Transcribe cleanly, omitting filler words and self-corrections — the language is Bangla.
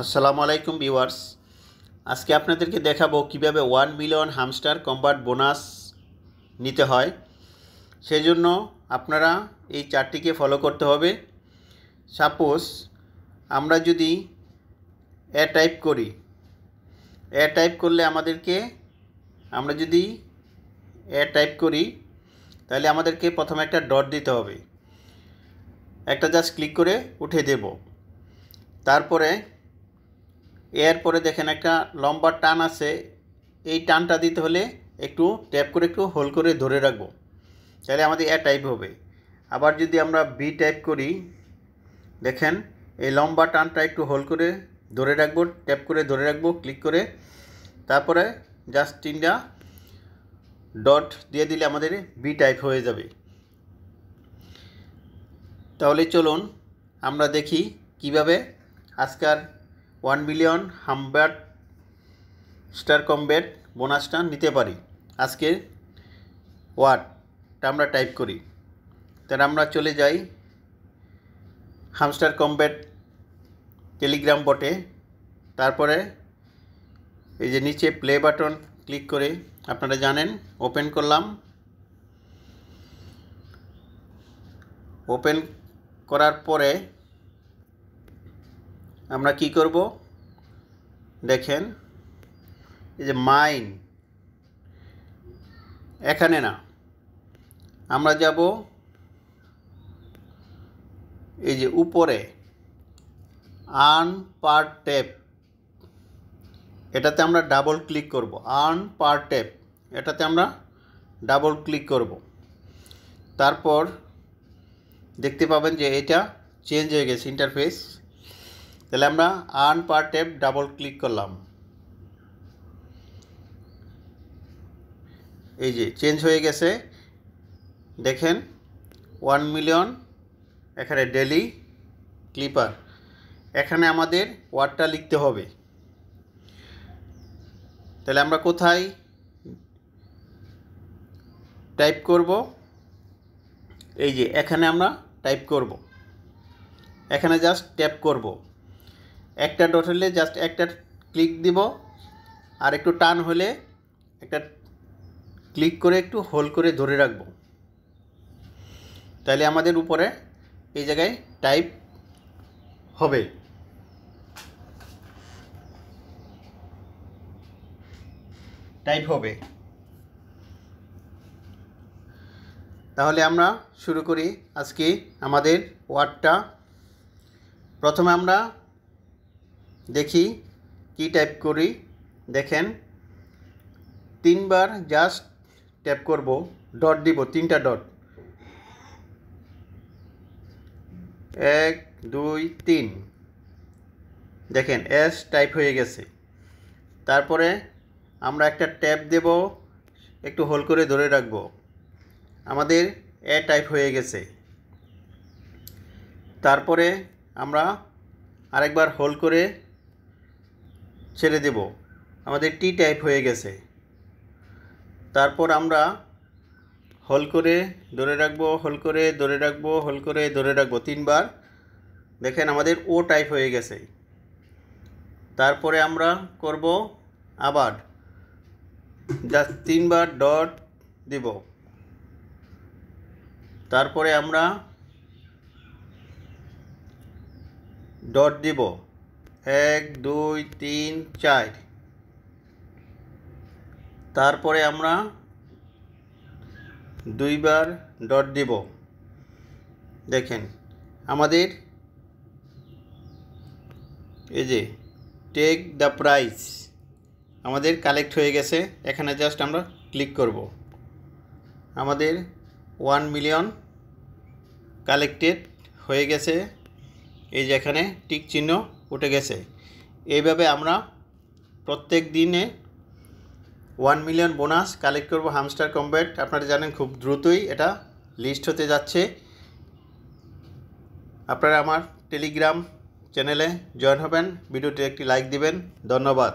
আসসালামু আলাইকুম ভিউয়ার্স। আজকে আপনাদেরকে দেখাবো কিভাবে 1 মিলিয়ন হামস্টার কম্বাট বোনাস নিতে হয়। সেজন্য আপনারা এই চার্টটিকে ফলো করতে হবে। সাপোজ আমরা যদি টাইপ করি, টাইপ করলে আমরা যদি টাইপ করি তাহলে আমাদেরকে প্রথমে একটা ডট দিতে হবে। একটা জাস্ট ক্লিক করে উঠে দেব। তারপরে এরপরে দেখেন একটা লম্বা টান আছে, এই টানটা দিতে হলে একটু ট্যাপ করে একটু হোল্ড করে ধরে রাখবো, তাহলে আমাদের টাইপ হবে। আবার যদি আমরা বি টাইপ করি, দেখেন এই লম্বা টানটা একটু হোল্ড করে ধরে রাখবো, ট্যাপ করে ধরে রাখবো ক্লিক করে, তারপরে জাস্ট 3টা ডট দিয়ে দিলে আমাদের বি টাইপ হয়ে যাবে। তাহলে চলুন আমরা দেখি কিভাবে আজকাল 1 মিলিয়ন হামস্টার কম্বাট বোনাসটা নিতে পারি। আজকে ওয়ার্ডটা আমরা টাইপ করি, তাহলে আমরা চলে যাই হামস্টার কম্বাট টেলিগ্রাম বটে। তারপরে এই যে নিচে প্লে বাটন ক্লিক করে আপনারা জানেন ওপেন করলাম। ওপেন করার পরে আমরা কি করব, দেখেন এই যে মাইন, এখানে না, আমরা যাব এই যে উপরে আর্ন পার ট্যাপ, এটাতে আমরা ডাবল ক্লিক করব। আর্ন পার ট্যাপ এটাতে আমরা ডাবল ক্লিক করব। তারপর দেখতে পাবেন যে এটা চেঞ্জ হয়ে গেছে ইন্টারফেস। তাহলে আমরা আর্ন পার ট্যাপ ডাবল ক্লিক করলাম, এই যে চেঞ্জ হয়ে গেছে। দেখেন 1 মিলিয়ন, এখানে ডেলি ক্লিপার, এখানে আমাদের ওয়ার্ডটা লিখতে হবে। তাহলে আমরা কোথায় টাইপ করব, এই যে এখানে আমরা টাইপ করব, এখানে জাস্ট ট্যাপ করব। একটা ডট হলে জাস্ট একটা ক্লিক দিব, আর একটু টান হলে একটা ক্লিক করে একটু হোল্ড করে ধরে রাখব, তাহলে আমাদের উপরে এই জায়গায় টাইপ হবে। তাহলে আমরা শুরু করি আজকে আমাদের ওয়ার্ডটা। প্রথমে আমরা দেখি কি টাইপ করি। দেখেন 3বার জাস্ট ট্যাপ করব, ডট দিব, 3টা ডট, 1 2 3, দেখেন এস টাইপ হয়ে গেছে। তারপরে আমরা একটা ট্যাপ দেব, একটু হোল্ড করে ধরে রাখবো, আমাদের টাইপ হয়ে গেছে। তারপরে আমরা আরেকবার হোল্ড করে ছেড়ে দেব, আমাদের টি টাইপ হয়ে গেছে। তারপর আমরা হোল্ড করে ধরে রাখবো, হোল্ড করে ধরে রাখবো, হোল্ড করে ধরে রাখবো 3বার, দেখেন আমাদের ও টাইপ হয়ে গেছে। তারপরে আমরা করব আবার জাস্ট 3বার ডট দিব, তারপরে আমরা ডট দিব 1 2 3 4, তারপরে আমরা 2বার ডট দিব। দেখেন আমাদের এই যে টেক দ্য প্রাইস আমাদের কালেক্ট হয়ে গেছে। এখানে জাস্ট আমরা ক্লিক করব, আমাদের 1 মিলিয়ন কালেক্টেড হয়ে গেছে। এই যে এখানে টিক চিহ্ন উঠে গেছে। এইভাবে আমরা প্রত্যেক দিনে 1 মিলিয়ন বোনাস কালেক্ট করব হামস্টার কম্বাট। আপনারা জানেন খুব দ্রুতই এটা লিস্ট হতে যাচ্ছে। আপনারা আমার টেলিগ্রাম চ্যানেলে জয়েন হবেন, ভিডিওটি একটি লাইক দিবেন। ধন্যবাদ।